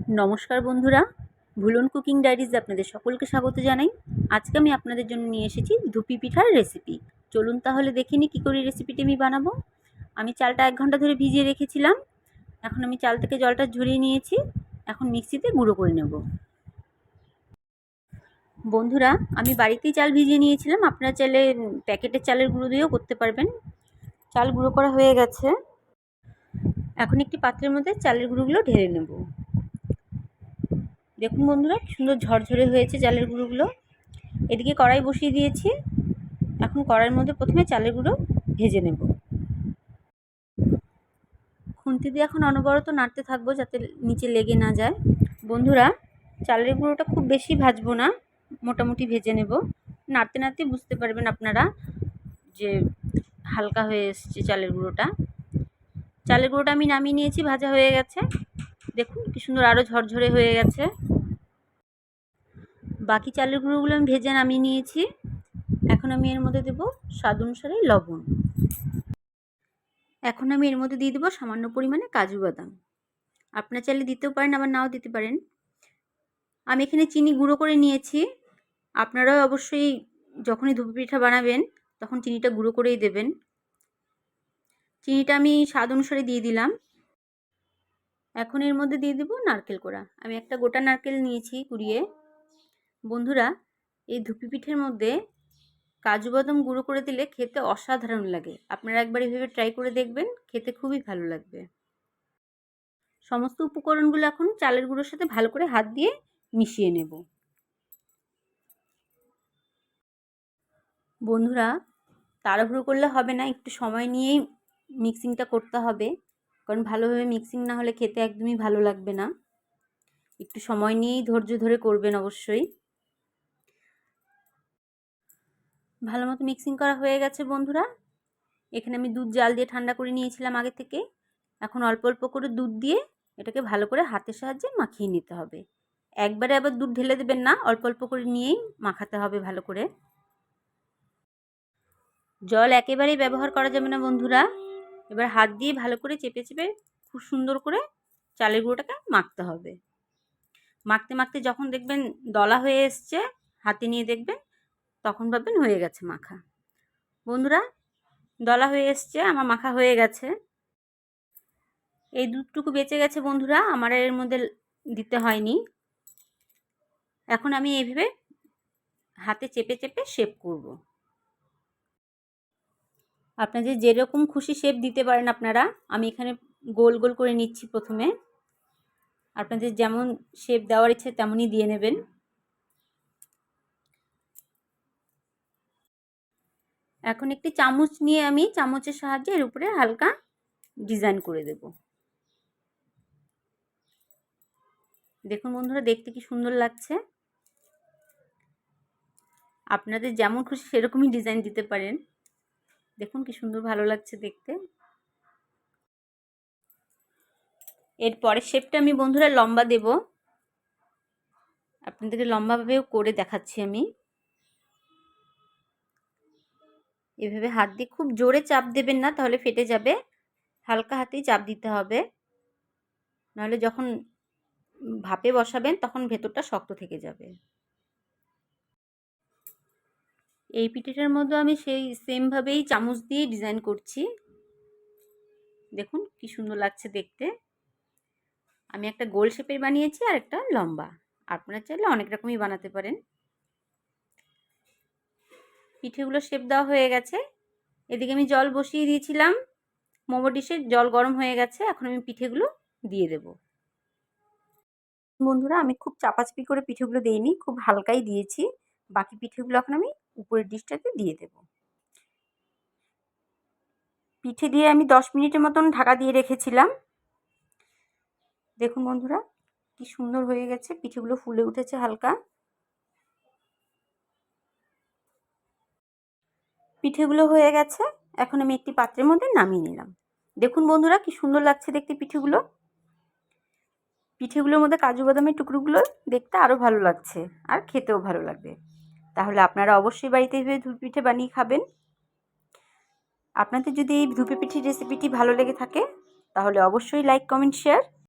নমস্কার বন্ধুরা, ভুলন cooking diaries আপনাদের সকলকে স্বাগত জানাই। আজকে আমি আপনাদের জন্য নিয়ে এসেছি ধুপি পিঠার রেসিপি। চলুন তাহলে দেখে নিই কী করে রেসিপিটি আমি বানাবো। আমি চালটা 1 ঘন্টা ধরে ভিজিয়ে রেখেছিলাম। এখন আমি চাল থেকে জলটা ঝরিয়ে নিয়েছি। এখন মিক্সিতে গুঁড়ো করে নেব। বন্ধুরা, আমি বাড়িতেই চাল ভিজিয়ে নিয়েছিলাম, আপনারা চাইলে প্যাকেটের চালের গুঁড়ো দিয়েও করতে পারবেন। চাল গুঁড়ো করা হয়ে গেছে। এখন একটি পাত্রের মধ্যে চালের গুঁড়োগুলো ঢেলে নেব। দেখুন বন্ধুরা, সুন্দর ঝরঝরে হয়েছে চালের গুঁড়োগুলো। এদিকে কড়াই বসিয়ে দিয়েছি। এখন কড়াইয়ের মধ্যে প্রথমে চালের গুঁড়ো ভেজে নেব। খুন্তি দিয়ে এখন অনবরত নাড়তে থাকবো যাতে নিচে লেগে না যায়। বন্ধুরা, চালের গুঁড়োটা খুব বেশি ভাজবো না, মোটামুটি ভেজে নেব। নাড়তে নাড়তে বুঝতে পারবেন আপনারা যে হালকা হয়ে এসছে চালের গুঁড়োটা। চালের গুঁড়োটা আমি নামিয়ে নিয়েছি, ভাজা হয়ে গেছে। দেখুন কি সুন্দর আরও ঝরঝরে হয়ে গেছে। বাকি চালের গুঁড়োগুলো আমি ভেজে নামিয়ে নিয়েছি। এখন আমি এর মধ্যে দেব স্বাদ অনুসারে লবণ। এখন আমি এর মধ্যে দিয়ে দেবো সামান্য পরিমাণে কাজু বাদাম। আপনারা চাইলে দিতেও পারেন, আবার নাও দিতে পারেন। আমি এখানে চিনি গুঁড়ো করে নিয়েছি। আপনারাও অবশ্যই যখনই ধুপি পিঠা বানাবেন তখন চিনিটা গুঁড়ো করেই দেবেন। চিনিটা আমি স্বাদ অনুসারে দিয়ে দিলাম। এখন এর মধ্যে দিয়ে দেবো নারকেল কোড়া। আমি একটা গোটা নারকেল নিয়েছি কুড়িয়ে। বন্ধুরা, এই ধুপি পিঠের মধ্যে কাজু বাদাম গুঁড়ো করে দিলে খেতে অসাধারণ লাগে। আপনারা একবার এভাবে ট্রাই করে দেখবেন, খেতে খুবই ভালো লাগবে। সমস্ত উপকরণগুলো এখন চালের গুঁড়োর সাথে ভালো করে হাত দিয়ে মিশিয়ে নেব। বন্ধুরা, তাড়াহুড়ো করলে হবে না, একটু সময় নিয়েই মিক্সিংটা করতে হবে, কারণ ভালোভাবে মিক্সিং না হলে খেতে একদমই ভালো লাগবে না। একটু সময় নিয়েই ধৈর্য ধরে করবেন অবশ্যই। ভালো মতো মিক্সিং করা হয়ে গেছে বন্ধুরা। এখানে আমি দুধ জাল দিয়ে ঠান্ডা করে নিয়েছিলাম আগে থেকে। এখন অল্প অল্প করে দুধ দিয়ে এটাকে ভালো করে হাতের সাহায্যে মাখিয়ে নিতে হবে। একবারে আবার দুধ ঢেলে দেবেন না, অল্প অল্প করে নিয়েই মাখাতে হবে ভালো করে। জল একেবারেই ব্যবহার করা যাবে না বন্ধুরা। এবার হাত দিয়ে ভালো করে চেপে চেপে খুব সুন্দর করে চালের গুঁড়োটাকে মাখতে হবে। মাখতে মাখতে যখন দেখবেন দলা হয়ে এসছে, হাতে নিয়ে দেখবেন, তখন ভাববেন হয়ে গেছে মাখা। বন্ধুরা, দলা হয়ে এসছে, আমার মাখা হয়ে গেছে। এই দুধটুকু বেঁচে গেছে বন্ধুরা, আমার এর মধ্যে দিতে হয়নি। এখন আমি এইভাবে হাতে চেপে চেপে শেপ করব। আপনাদের যেরকম খুশি শেপ দিতে পারেন আপনারা। আমি এখানে গোল গোল করে নিচ্ছি প্রথমে। আপনাদের যেমন শেপ দেওয়ার ইচ্ছে তেমনই দিয়ে নেবেন। এখন একটি চামচ নিয়ে আমি চামচের সাহায্যে এর উপরে হালকা ডিজাইন করে দেব। দেখুন বন্ধুরা, দেখতে কি সুন্দর লাগছে। আপনাদের যেমন খুশি সেরকমই ডিজাইন দিতে পারেন। দেখুন কি সুন্দর ভালো লাগছে দেখতে। এর পরের শেপটা আমি বন্ধুরা লম্বা দেব। আপনাদেরকে লম্বাভাবেও করে দেখাচ্ছি আমি। এভাবে হাত দিয়ে খুব জোরে চাপ দেবেন না, তাহলে ফেটে যাবে। হালকা হাতেই চাপ দিতে হবে, নাহলে যখন ভাপে বসাবেন তখন ভেতরটা শক্ত থেকে যাবে। এই পিঠেটার মধ্যে আমি সেই সেমভাবেই চামচ দিয়ে ডিজাইন করছি। দেখুন কি সুন্দর লাগছে দেখতে। আমি একটা গোল শেপের বানিয়েছি আর একটা লম্বা। আপনারা চাইলে অনেক রকমই বানাতে পারেন। পিঠেগুলো শেপ দেওয়া হয়ে গেছে। এদিকে আমি জল বসিয়ে দিয়েছিলাম। মোমো ডিশে জল গরম হয়ে গেছে। এখন আমি পিঠেগুলো দিয়ে দেব। বন্ধুরা, আমি খুব চাপাচাপি করে পিঠেগুলো দিইনি, খুব হালকাই দিয়েছি। বাকি পিঠেগুলো এখন আমি উপরের ডিশটাতে দিয়ে দেব। পিঠে দিয়ে আমি 10 মিনিটের মতন ঢাকা দিয়ে রেখেছিলাম। দেখুন বন্ধুরা, কি সুন্দর হয়ে গেছে, পিঠেগুলো ফুলে উঠেছে হালকা। পিঠেগুলো হয়ে গেছে। এখন আমি একটি পাত্রের মধ্যে নামিয়ে নিলাম। দেখুন বন্ধুরা, কি সুন্দর লাগছে দেখতে পিঠেগুলো। পিঠেগুলোর মধ্যে কাজু বাদামের টুকরোগুলো দেখতে আরও ভালো লাগছে, আর খেতেও ভালো লাগবে। তাহলে আপনারা অবশ্যই বাড়িতে এইভাবে ধুপি পিঠে বানিয়ে খাবেন। আপনাদের যদি এই ধুপি পিঠের রেসিপিটি ভালো লেগে থাকে তাহলে অবশ্যই লাইক, কমেন্ট, শেয়ার